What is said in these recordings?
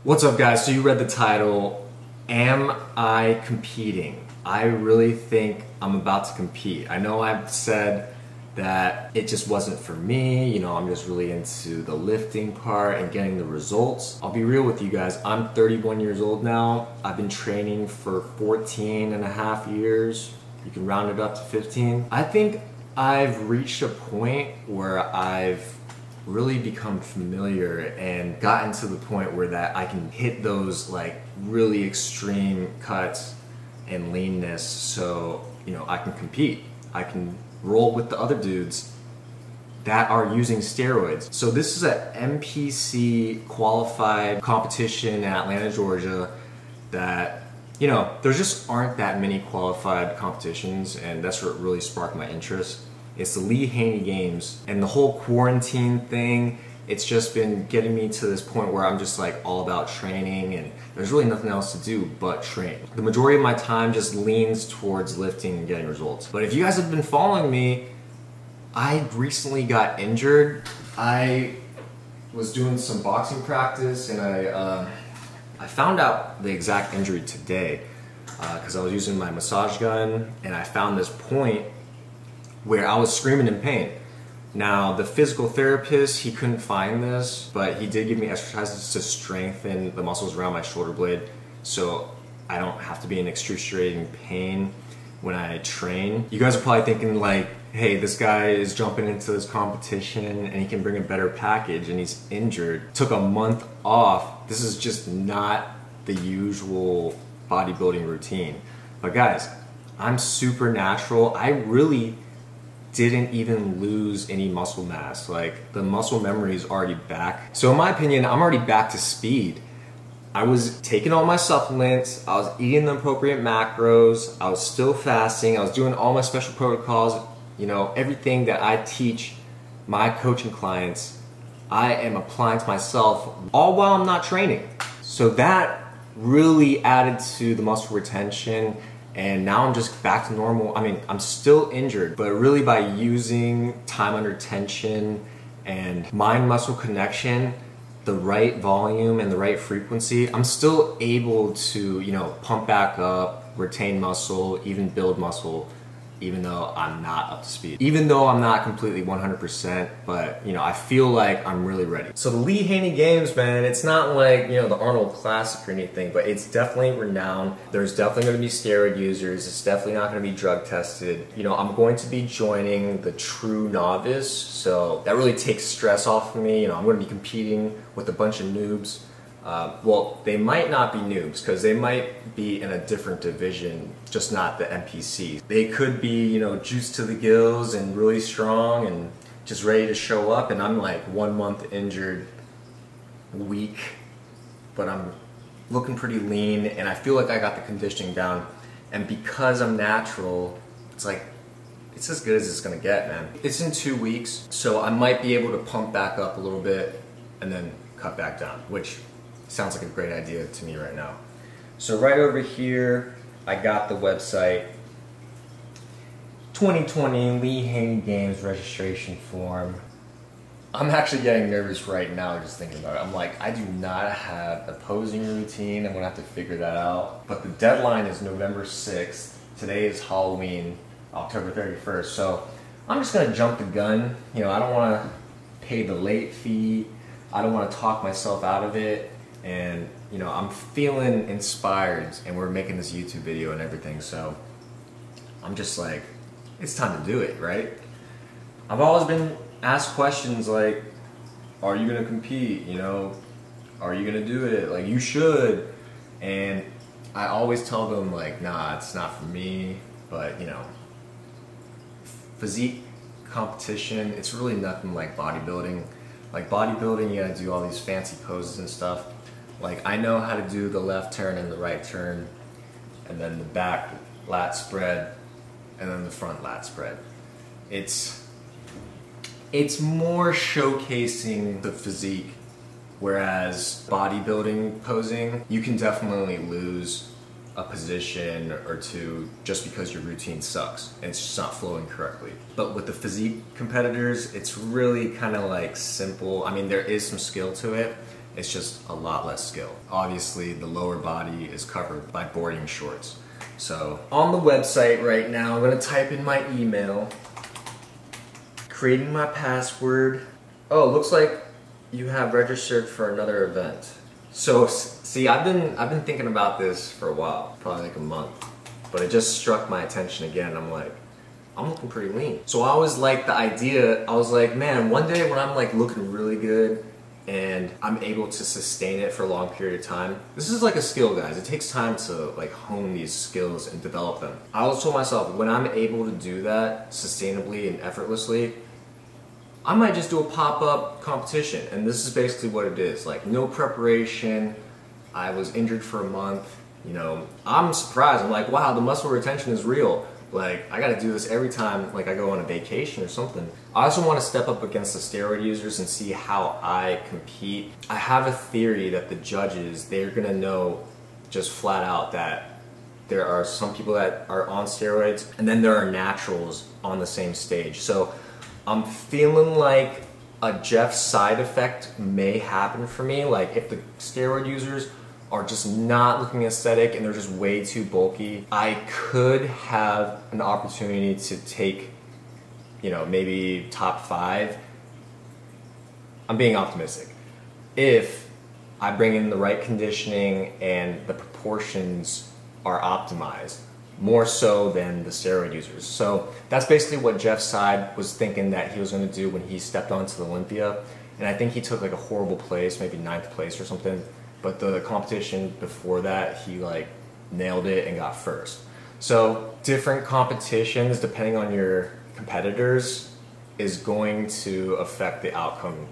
What's up, guys? So you read the title, Am I Competing? I really think I'm about to compete. I know I've said that it just wasn't for me, you know, I'm just really into the lifting part and getting the results. I'll be real with you guys, I'm 31 years old now. I've been training for 14 and a half years. You can round it up to 15. I think I've reached a point where I've really become familiar and gotten to the point where that I can hit those like really extreme cuts and leanness, so you know I can compete. I can roll with the other dudes that are using steroids. So this is an MPC qualified competition in Atlanta, Georgia that, you know, there just aren't that many qualified competitions, and that's what really sparked my interest. It's the Lee Haney Games, and the whole quarantine thing, it's just been getting me to this point where I'm just like all about training, and there's really nothing else to do but train. The majority of my time just leans towards lifting and getting results. But if you guys have been following me, I recently got injured. I was doing some boxing practice, and I found out the exact injury today because I was using my massage gun, and I found this point where I was screaming in pain. Now, the physical therapist, he couldn't find this, but he did give me exercises to strengthen the muscles around my shoulder blade so I don't have to be in excruciating pain when I train. You guys are probably thinking like, hey, this guy is jumping into this competition and he can bring a better package and he's injured. Took a month off. This is just not the usual bodybuilding routine. But guys, I'm super natural. I really didn't even lose any muscle mass. Like, the muscle memory is already back. So in my opinion, I'm already back to speed. I was taking all my supplements, I was eating the appropriate macros, I was still fasting, I was doing all my special protocols, you know, everything that I teach my coaching clients, I am applying to myself, all while I'm not training. So that really added to the muscle retention, and now I'm just back to normal. I mean, I'm still injured, but really by using time under tension and mind-muscle connection, the right volume and the right frequency, I'm still able to, you know, pump back up, retain muscle, even build muscle, even though I'm not up to speed. Even though I'm not completely 100%, but you know, I feel like I'm really ready. So the Lee Haney Games, man, it's not like, you know, the Arnold Classic or anything, but it's definitely renowned. There's definitely gonna be steroid users. It's definitely not gonna be drug tested. You know, I'm going to be joining the true novice, so that really takes stress off of me. You know, I'm gonna be competing with a bunch of noobs. Well, they might not be noobs because they might be in a different division, just not the NPC. They could be, you know, juiced to the gills and really strong and just ready to show up, and I'm like 1 month injured, weak, but I'm looking pretty lean and I feel like I got the conditioning down, and because I'm natural, it's like, it's as good as it's gonna get, man. It's in 2 weeks, so I might be able to pump back up a little bit and then cut back down, which sounds like a great idea to me right now. So right over here, I got the website, 2020 Lee Haney Games registration form. I'm actually getting nervous right now just thinking about it. I'm like, I do not have a posing routine. I'm gonna have to figure that out. But the deadline is November 6th. Today is Halloween, October 31st. So I'm just gonna jump the gun. You know, I don't wanna pay the late fee. I don't wanna talk myself out of it. And you know, I'm feeling inspired, and we're making this YouTube video and everything, so I'm just like, it's time to do it, right? I've always been asked questions like, are you gonna compete? You know, are you gonna do it? Like, you should. And I always tell them like, nah, it's not for me. But you know, physique competition, it's really nothing like bodybuilding. Like bodybuilding, you gotta do all these fancy poses and stuff. Like, I know how to do the left turn and the right turn, and then the back lat spread, and then the front lat spread. It's more showcasing the physique, whereas bodybuilding posing, you can definitely lose a position or two just because your routine sucks and it's just not flowing correctly. But with the physique competitors, it's really kind of like simple. I mean, there is some skill to it, It's just a lot less skill. Obviously, the lower body is covered by boarding shorts. So on the website right now, I'm gonna type in my email, creating my password. Oh, looks like you have registered for another event. So see, I've been thinking about this for a while, probably like a month, but it just struck my attention again. I'm like, I'm looking pretty lean. So I always liked the idea. I was like, man, one day when I'm like looking really good and I'm able to sustain it for a long period of time. This is like a skill, guys. It takes time to like hone these skills and develop them. I always told myself, when I'm able to do that sustainably and effortlessly, I might just do a pop-up competition. And this is basically what it is. Like, no preparation. I was injured for a month. You know, I'm surprised. I'm like, wow, the muscle retention is real. Like, I gotta do this every time like I go on a vacation or something. I also want to step up against the steroid users and see how I compete. I have a theory that the judges, they're gonna know just flat out that there are some people that are on steroids and then there are naturals on the same stage. So I'm feeling like a Jeff side effect may happen for me. Like, if the steroid users are just not looking aesthetic and they're just way too bulky, I could have an opportunity to take, you know, maybe top 5. I'm being optimistic. If I bring in the right conditioning and the proportions are optimized, more so than the steroid users. So that's basically what Jeff Side was thinking that he was going to do when he stepped onto the Olympia. And I think he took like a horrible place, maybe 9th place or something. But the competition before that, he like nailed it and got 1st. So different competitions, depending on your competitors, is going to affect the outcome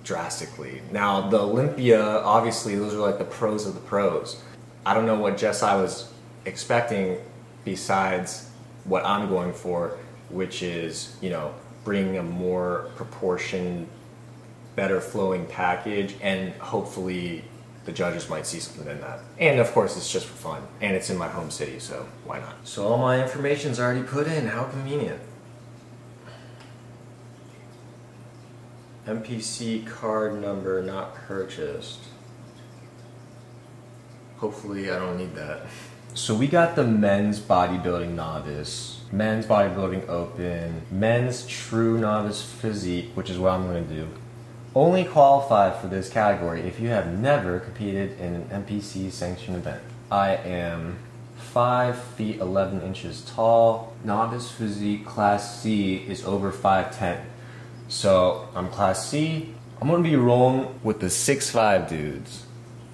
drastically. Now, the Olympia, obviously, those are like the pros of the pros. I don't know what Jess I was expecting besides what I'm going for, which is, you know, bringing a more proportioned, better flowing package, and hopefully the judges might see something in that. And of course, it's just for fun, and it's in my home city, so why not? So all my information's already put in. How convenient. MPC card number not purchased. Hopefully I don't need that. So we got the men's bodybuilding novice, men's bodybuilding open, men's true novice physique, which is what I'm going to do. Only qualify for this category if you have never competed in an MPC sanctioned event. I am 5 feet 11 inches tall. Novice physique class C is over 5'10". So I'm class C. I'm going to be rolling with the 6'5" dudes.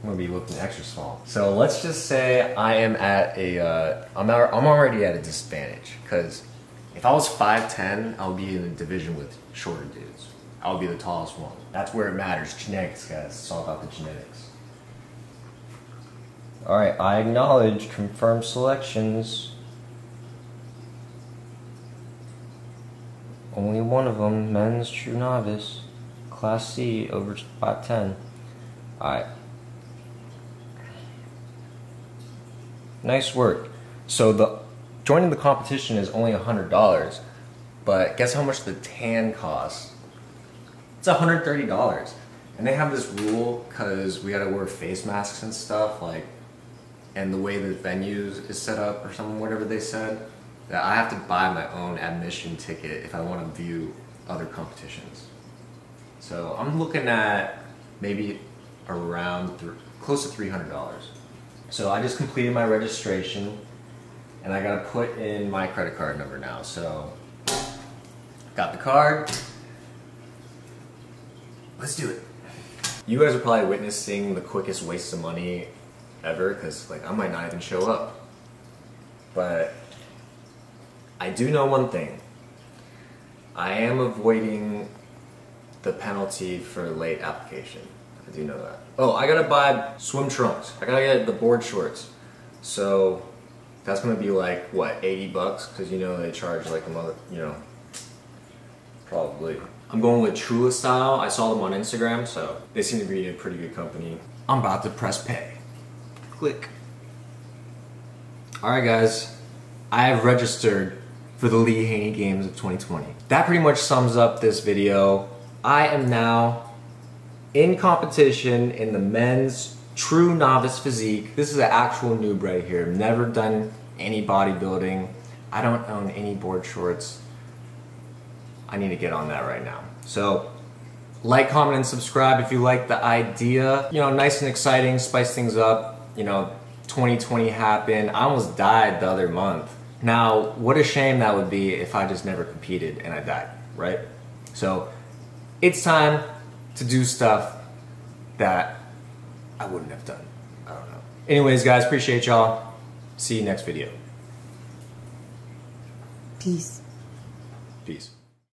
I'm going to be looking extra small. So let's just say I am at a, I'm already at a disadvantage, because if I was 5'10", I would be in a division with shorter dudes. I would be the tallest one. That's where it matters. Genetics, guys. It's all about the genetics. Alright, I acknowledge confirmed selections. Only one of them, men's true novice, class C, over 5'10". Alright. Nice work. So joining the competition is only $100, but guess how much the tan costs? It's $130. And they have this rule, because we gotta wear face masks and stuff, like, and the way the venues is set up or something, whatever they said, that I have to buy my own admission ticket if I want to view other competitions. So I'm looking at maybe around close to $300. So I just completed my registration, and I gotta put in my credit card number now. So got the card. Let's do it. You guys are probably witnessing the quickest waste of money ever, because like I might not even show up. But I do know one thing. I am avoiding the penalty for late application. I do know that. Oh, I gotta buy swim trunks. I gotta get the board shorts. So that's gonna be like, what, 80 bucks? Because you know they charge like a mother, you know, probably. I'm going with Trula Style. I saw them on Instagram, so they seem to be a pretty good company. I'm about to press pay. Click. Alright guys, I have registered for the Lee Haney Games of 2020. That pretty much sums up this video. I am now in competition in the men's true novice physique. This is an actual noob right here. Never done any bodybuilding. I don't own any board shorts. I need to get on that right now. So like, comment, and subscribe if you like the idea. You know, nice and exciting, spice things up. You know, 2020 happened. I almost died the other month. Now, what a shame that would be if I just never competed and I died, right? So it's time to do stuff that I wouldn't have done. I don't know. Anyways, guys, appreciate y'all. See you next video. Peace. Peace.